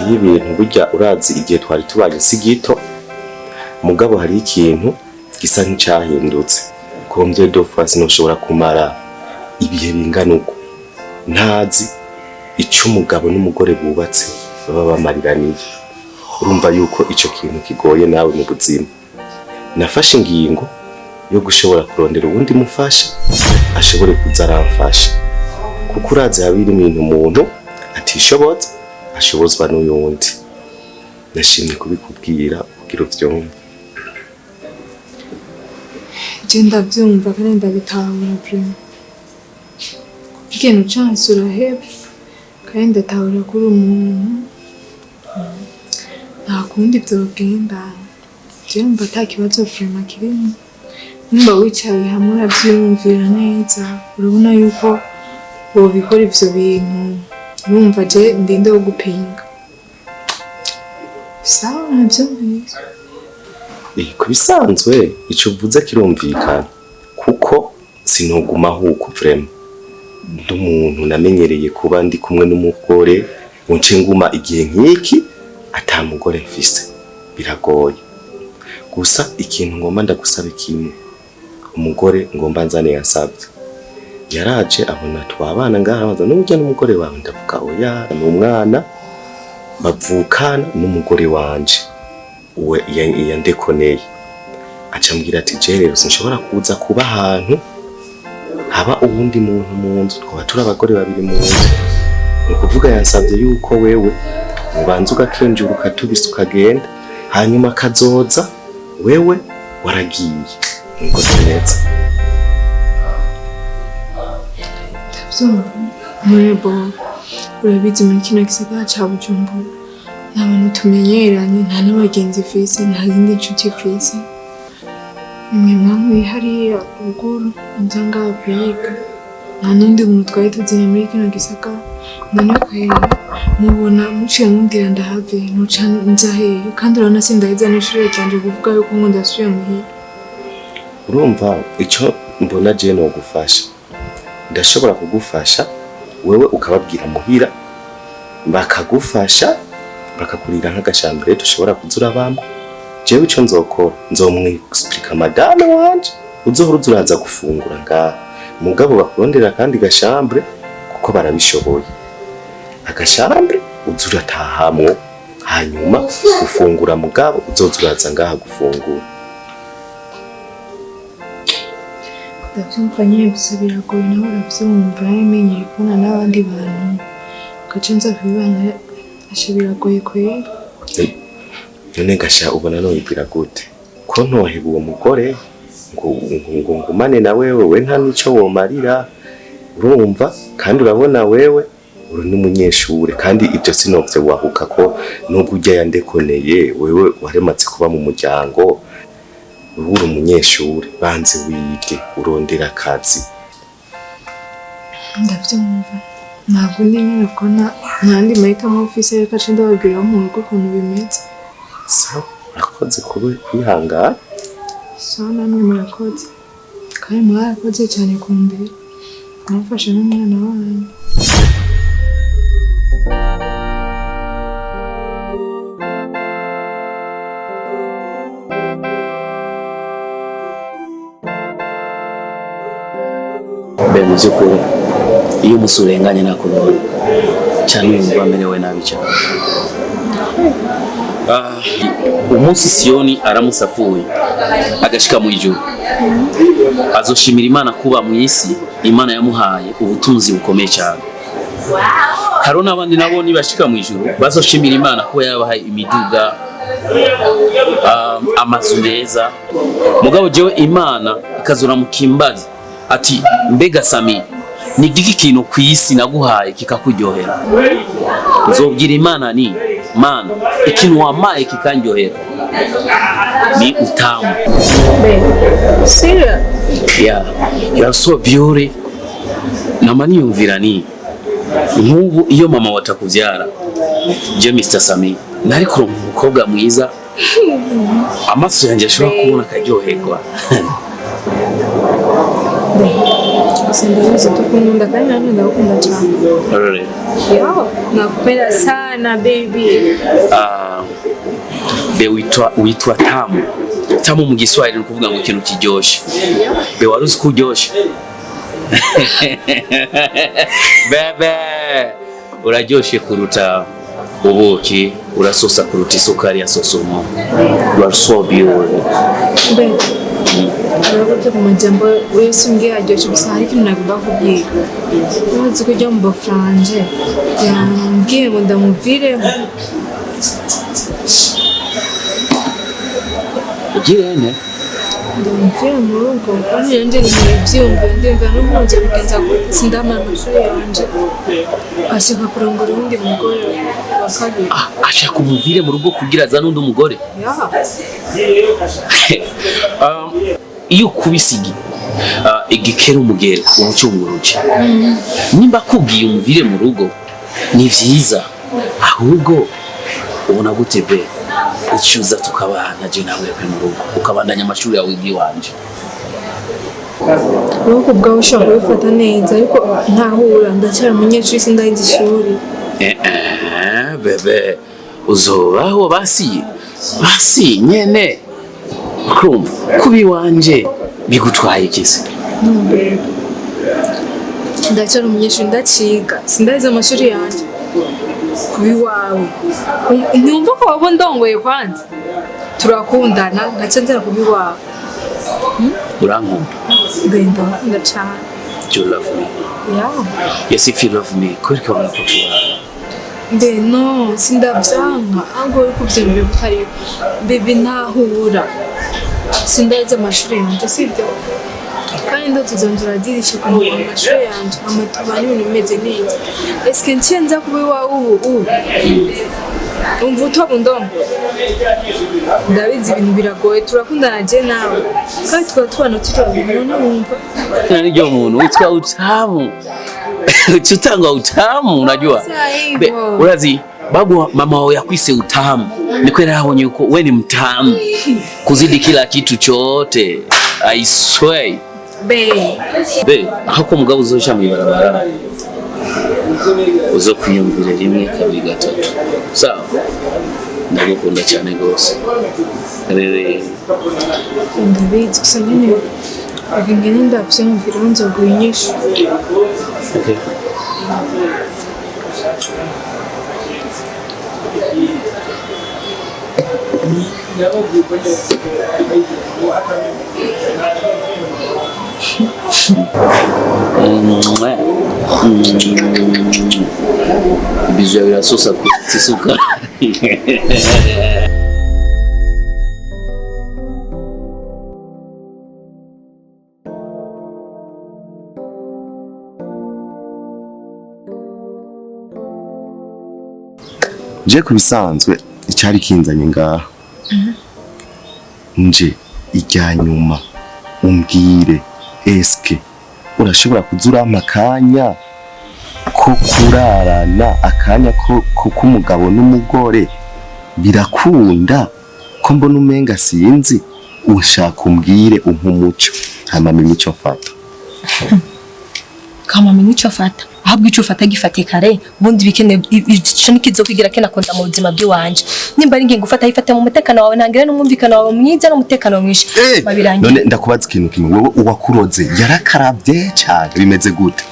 hari ibintu burya urazi igihe twari tubanye si gito mugabo hari ikintu gisa nk'icyahindutse combien de fois sinoshobora kumara ibihe bingana uko ntazi icyo umugabo n'umugore bubatse baba bamariraniye. Urumva yuko icyo kintu kigoye nawe mu buzima. Nafashe ingingo yo gushobora kurondera ubundi mufasha ashobore kuza aramfasha, kuko urazi habiri ibintu umuntu atishobotse ashobozwa n'uyundi. Nashimye kubikubwira kugira uvyumve. Je ndavyumva kandi ndabitahura prime. Ikintu cyose uraheba kandi ndatahura kuri umuntu nta kundi vyogenda. Je mba ata kibazo prime kirimo. Nimba wicaye hamwe uravyumvira neza urabona yuko wobikora ivyo bintu. Urumva je ndinde wo gupinga. Sawa navyumvise. Kubisanzwe icyo uvuze kirumvikana kuko sinoguma huko vraiment. Ndumuntu namenyereye kuba ndi kumwe n'umugore unce nguma igihe nk'iki atamugore mfise biragoye. Gusa ikintu ngomba ndagusaba kimwe, umugore ngomba nzane yasabye yaraje abona twabana ngahaza n'ujya n'umugore wawe ndavuga oya n'umwana bavukana n'umugore wanje we yandekoneye. Acambwira ati je rero sinshobora kuza kuba ahantu haba ubundi muntu mu nzu, twaba turi abagore babiri mu nzu. Ni kuvuga yansabye yuko wewe ubanza ugakenjura ukatubisa ukagenda hanyuma kazoza wewe waragiye ngo neza. Murebo urabizi muri kino gisagara ca Bujumbura nta bantu tumenyeranye, nta n'abagenzi fise, nta zindi nshuti fise. Mwe hariya ruguru nza ngaha kwiga nta n'undi muntu twari tuzanye muri kino gisagara. None kwera mubona muciye mumbwira ndahave nuca nza hehe kandi urabona sindaheza n'ishure ryanje kuvuga yuko ngo ndasubiye muhira. Urumva icyo mbona je no gufasha, ndashobora kugufasha wewe ukababwira muhira bakagufasha bakakurira nk'agashambere dushobora kuzura bamwe. Jewe ico nzokora nzomwexplica madame wanje uzohora uraza gufungura ngaha mugabo bakurondera kandi gashambere kuko barabishoboye. Agashambere uzura tahamwe hanyuma gufungura mugabo uzozuraza ngaha gufungura. Ndavyumva nyine gusa biragoye nawe uravyumva namenyeye kubona n'abandi bantu gace nza kubibana asha biragoye kwera. None gasha ubona nobibwira gute ko ntoheba uwo mugore ngo ngumane na wewe nta nico womarira. Urumva kandi urabona wewe uri n'umunyeshure kandi ibyo sinovyo wahuka ko nubwo ujya yandekoneye wewe waremaze kuba mu muryango uri umunyeshure banze wige urondera akazi. Ndavyumva ntabwo ndi nyine ko ntandi mahitamo ofisi reka nce ndababwira mu rugo ukuntu bimeze. Sawa urakoze kwihangana. Sawa namwe murakoze kandi mwarakoze cyane kumbere mwafashe n'umwana wanyu. Mu by'ukuri iyo umusurenganye nakubona cyane umva amerewe nabi cyane. Umunsi Siyoni aramusafuye agashika mu ijuru azoshimira Imana kuba mu isi Imana yamuhaye ubutunzi bukomeye cyane. Haro n'abandi nabo nibashika mu ijuru bazoshimira Imana kuba yabahaye imiduga amazu meza. Mugabo jewe Imana ikazura mukimbazi ati mbega Sami ni giki kintu kwisi naguhaye kikakuryohera? Nzobwira Imana ni Mana ikintu wamaye kikanryohera ni utamu. Serious? Yeah, you are so beauty. Namani yumvira ni nk'ubu iyo mama watakuvyara je Mr. Sami nari kuronka umukobwa mwiza amaso yanjye ashobora kubona akaryoherwa. Gusa ndabizi tukunda kandi nanjye ndagukunda cyane. Really? Yo, nakupenda sana baby. Be witwa tamu. Tamu mu Giswahili ni kuvuga ngo ikintu kiryoshe. Be waruzi ko uryoshe. Bebe, uraryoshe kuruta ubuki, urasosa kuruta isukari ya sosumo. You are so beautiful. Baby. Urakoze ku majambo wese umbwiye aryoshye gusa hari ikintu nagomba kubwira. Urazi ko ujya mu bafranje yambwiye ngo ndamuviremo. Ugirene? Ndamuvira mu rugo kandi nanjye ntibyumva ndumva n'umunsi bigenza sindamara amashuri yanje ashaka kurongora uwundi mugore wa kabiri. Ashaka umuvire mu rugo kugira azane undi mugore? Iyo kubisigi igikera umugere umucunguruje nimba kubwiye umuvire mu rugo ni vyiza ahubwo ubona gute be ucyuza tukabana je nawe pe mu rugo ukabandanya amashuri yawe igiwanje nuko bwawe ushobora kubifata neza ariko ntahura ndacyari umunyeshuri sindahinze ishuri. Bebe uzobaho basi nyene kumva kubi wanje bigutwaye ikisi. Bebe ndacyari umunyeshuri ndaciga sindahize amashuri yanjye kubi wawe ntumva ko waba ndongoye kwanza turakundana ngaca nzara kubi wawe. Urankunda? Ndakunda cyane. Do you love me? Yeah. Yes, if you love me kureka wabona ko tubana. No, sindabyanka ahubwo uri kubyemera utari bebe ntahura sindahize amashuri yanjye sibyo kandi ndotuzongera dirisha ku mashuri yanjye amatubana ibintu bimeze neza. Eske ncyenza kuba iwawe ubu umva utoba ndongo ndabizi ibintu biragoye turakundana je nawe kandi tukaba tubana turabona none wumva niryo muntu witwa utamu utanga utamu unajua urazi babu mama wao yakwise utamu niko narabonye uko we ni mtamu kuzidi kila kitu chote. I swear be hako mugabo uzosha mu barabara uzo kwiyumvira rimwe kabiri gatatu sawa ndagukunda cyane gose rero ndabizi gusa nyine agengene ndabyumvira nzoguha inyishu. okay. Bizu ya birasosa kusuka. Je kubisanzwe icyari kinzanye ngaha nje ijya nyuma umbwire eske urashobora kuzura amakanya ko kurarana akanya ko kumugabo n'umugore birakunda ko mbona umenga sinzi ushaka umbwire umuco hamama imico fata kama imico fata ahubwo ico fata gifate kare ubundi bikene ico nikizo kwigira kena konda mu buzima bw'iwanje nimba ari ngingo ufata ifate mu mutekano wawe ntangire n'umumvikano wawe mwiza no mutekano mwishi babirangiye. None ndakubaza ikintu kimwe wowe uwakuroze yarakarabye cyane bimeze gute?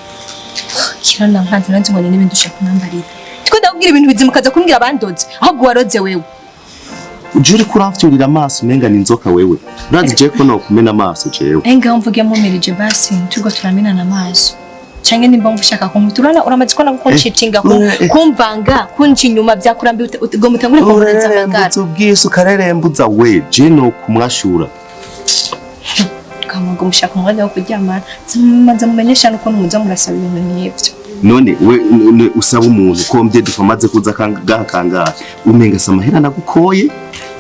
Kirana nkanze nanze ngone n'ibindi ushaka kunambarira tiko ndabwira ibintu bizimukaza kumbwira abandoze ahubwo waroze wewe ujuri kuramfyurira amaso umenga ni inzoka wewe urazi je ko no kumena amaso jewe enga mvuge mumirije basi turgo turamena amaso cange nimba mvushaka kumuturana uramaze ko nagukonchitinga kumvanga kunchi nyuma byakurambi go mutangure kumurenza amagara ubwiso karerembuza we je no kumwashura kama ngo mushaka umwanya wo kuryamana zimaze mumenyesha nuko numuza murasaba ibintu n'ibyo. None we usaba umuntu ko mbye dufamaze kuza kanga umenga samahera nagukoye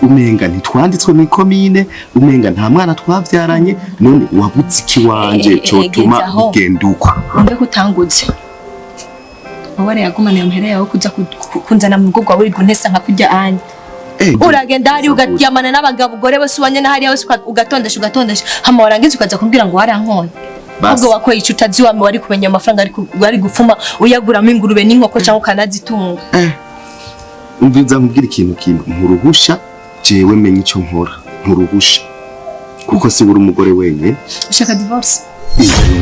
umenga ntitwanditswe mu komine umenga nta mwana twavyaranye none wabuze iki wanje cotuma bigenduka mbe kutanguze wari yagumana yampera yawe kuja kunzana mu rugo rwawe iguntesa nka kujya anye uragenda hari ugatyamana n'abagabo gore bose wanye na hari yawe ugatondesha hama warangiza ukaza kumbwira ngo warankone ubwo wakoye ico utazi wame wari kumenya amafaranga ari gufuma uyaguramo ingurube n'inkoko cyangwa ukanazitunga. Umviza nkubwira ikintu kimwe nturuhusha jewe menye ico nkora nturuhusha kuko si buri umugore wenyine ushaka divorce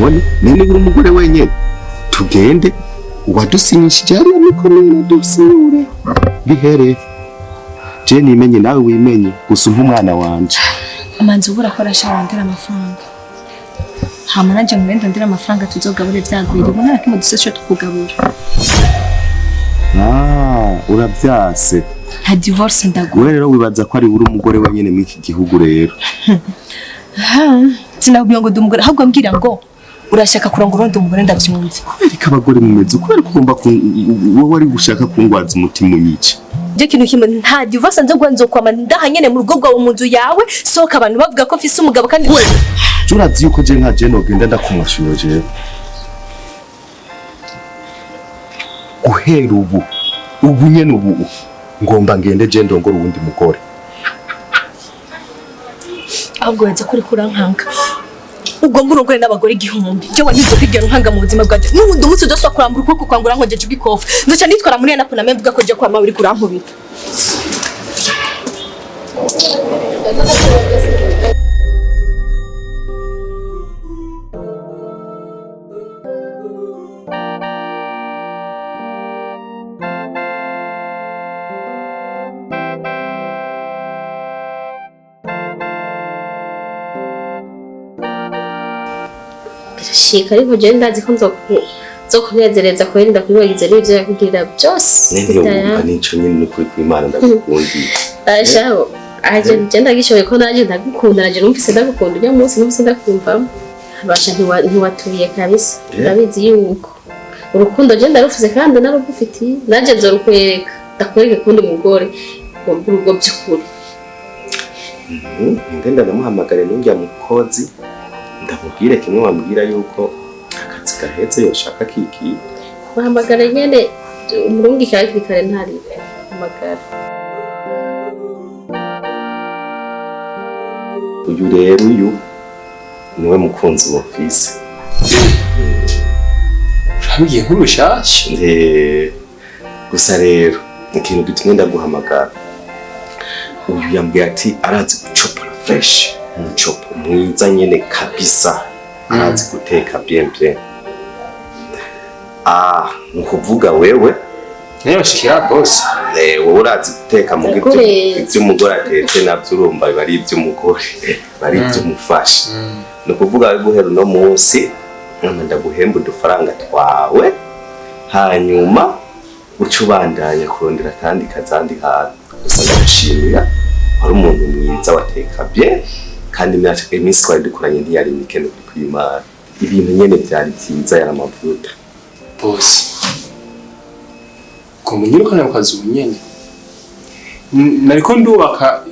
none buri umugore wenyine tugende wadusinyishije ari amikomera dusinyure bihere je nimenye nawe wimenye gusa umwana wanje amanzi ubura ko arashaka ndera amafaranga hama nanje ngenda ndera amafaranga tuzogabure vyagwira ubona ko dusesho tukugabura uravyase nta divorce ndagura wewe rero wibaza ko ari buri umugore wenyine muri iki gihugu rero sinabwiye ngo dumugore ahubwo mbwira ngo urashaka kurongora undi umugore ndavyumva ariko abagore mumeze kubera ugomba wowe ari gushaka kungwaza umutima unyica je kintu kimwe nta divorce nzo kwama ndahanyene mu rugo rwawe mu nzu yawe soka abantu bavuga ko mfise umugabo kandi we urazi yuko je nka Jeno genda ndakumwashuro je guhera ubu nyene ubu ngomba ngende je ndongora uwundi mugore ahubwo wenze kuri kurankanka ugomba urongore n'abagore igihumbi je wanizo kwigera nkanga mu buzima bwaje n'ubundi umunsi udaswa kurambura ukuboko kwangura nkojeje ubikofa nzoca nitwara muri yana pona memvuga ko je kwa maburi kurankubita shika ariko je ndazi ko nzokunezereza kwerinda kwibagiza n'ivyo yakugirira byose nende nico nyine n'ukuri kw'Imana ndagukundi ashaho aje je ndagishoboye ko naje ndagukunda naje numvise ndagukunda uyu munsi numvise ndakumva abasha ntiwatuye kabisa ndabizi yuko urukundo je ndarufuze kandi narugufitiye naje nzorukwereka ndakwereke kundi mugore kumbura ubwo by'ukuri ngenda ndamuhamagare n'ujya mukozi ndamubwire kimwe wambwira yuko akazi gahetse yoshaka kiki muhamagara nyene umurungi kandi kare ntari hamagara uyu rero uyu niwe mukunzi wa office hamwe nk'urushasha gusa rero ikintu gitumye ndaguhamagara uyu yambwiye ati arazi gucopora fresh umucopo mwiza nyene kabisa arazi guteka bien nukuvuga wewe niyashikira boss wowe urazi guteka mu ivy'umugore atetse navyo urumva bari ivy'umugore bari ivy'umufasha nukuvuga we guhera uno munsi ndaguhemba udufaranga twawe hanyuma uca ubandanya kurondera kandi kazandi hantu gusa ndagushimira wari umuntu mwiza wateka bien kandi iminsi twari dukoranye ntiyari mike n'ukuri kw'Imana ibintu nyene vyari vyiza yari amavuta boss kumunyirukana mu kazu nyene nariko ndubaka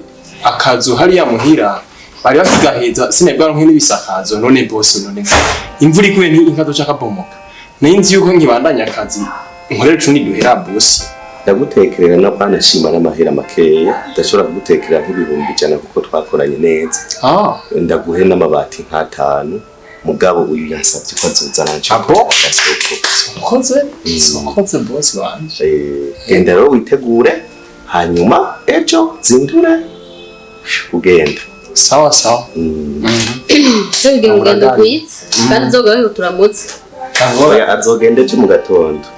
akazu hariya muhira bari bakigaheza sinabwa nk'ini bisakazo none boss none imvura iguye ni inkazo cakabomoka ninzi yuko nkibandanya akazi nkorera cundi duhera boss ndagutekerera no kwanashima n'amahera makeya ndashobora kugutekerera nk'ibihumbi 100 kuko twakoranye neza ndaguhe n'amabati nk'atanu mugabo uyu yansabye ko azozana nje ukoze boss wanje genda rero witegure hanyuma ejo zindure ugenda sawa Zoge ugenda kwitsa kandi zoga turamutse azogenda cyo mu gatondo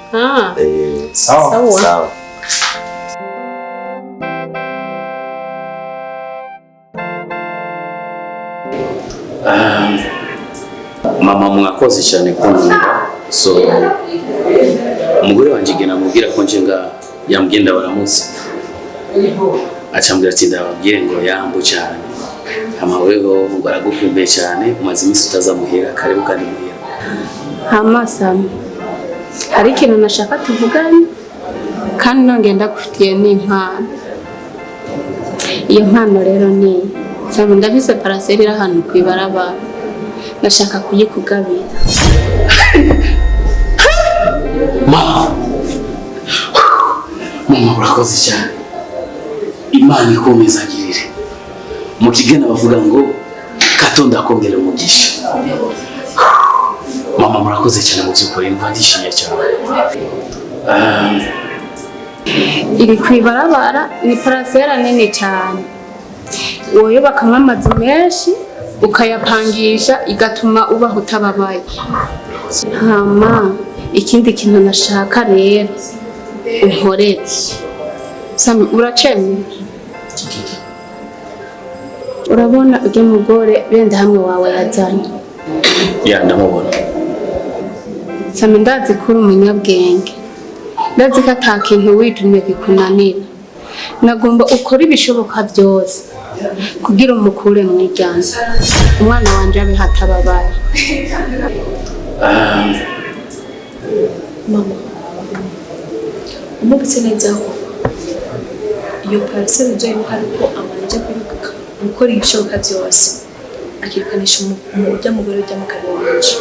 sawa mama mwakoze cyane kunkunda so umugore wanje gena mubwira ko nje nga yambwenda baramutse acambwira ati ndababwire ngo yambu cyane amaweho ngo aragukumbuye cyane umaze iminsi utazamuhera karibu kandi muhera hamasama hari ikintu nashaka tuvugane kandi nongenda gufitiye n'impano iyo mpano rero ni cyangwa ndafise paraseri ahantu kwibarabara nashaka kuyikugabira mama urakoze cyane Imana ikomeza agirire mu kigena bavuga ngo katonda akongera umugisha mama murakoze cyane mu by'ukuri mva ndishimye cyane. iri kwibarabara ni parasera nini cyane woyubakamo amazu menshi ukayapangisha igatuma ubaho utababaye. Hama ikindi kintu nashaka rero unkorere Sami uracemye urabona ujye mugore benda hamwe wawe yazanye Ya ndamubona. Sami ndazi kuri umunyabwenge ndazi ko ata kintu witumye kikunanira nagomba ukora ibishoboka byose kugira umukure mu iryango umwana wanje abe hatababaye. Mama umubitse neza ko iyo parcelle byo hari ko amanje kwiruka gukora ibishoboka byose akirikanisha umujya mugore ujya mu kabonje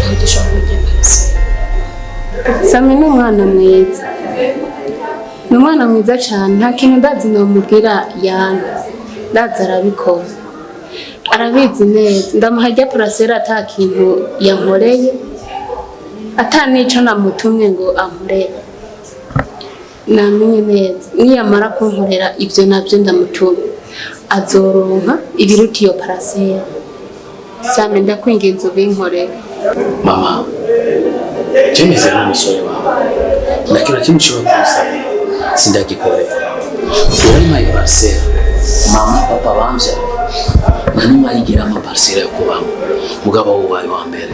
aho dushobora kujya parcelle. Sami ni umwana mwiza ni umwana mwiza cyane nta kintu ndazi nomubwira yana ndazi arabikora arabizi neza ndamuhajya parcelle ata kintu yankoreye ata nico namutumwe ngo ankorere namenye neza niyamara kunkorera ibyo nabyo ndamutumye azoronka ibiruta iyo parcelle. Sami ndakwinginze ubinkorere. Mama Jemeze n'umusore wawe nakira kimwe ushobora kumusaba sindagikorera uri my parcelle mama papa bambya nanyuma yigira ama parcelle yo kubamo mugabo wawe wa mbere.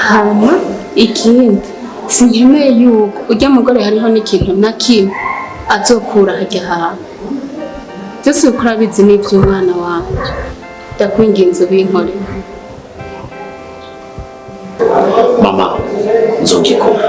Hama ikindi sinkeneye yuko ujya mugore hariho n'ikintu na kimwe azokura hajya hawe byose ukurabizi n'iby'umwana wanje ndakwinginze ubinkorere. Mama nzogikora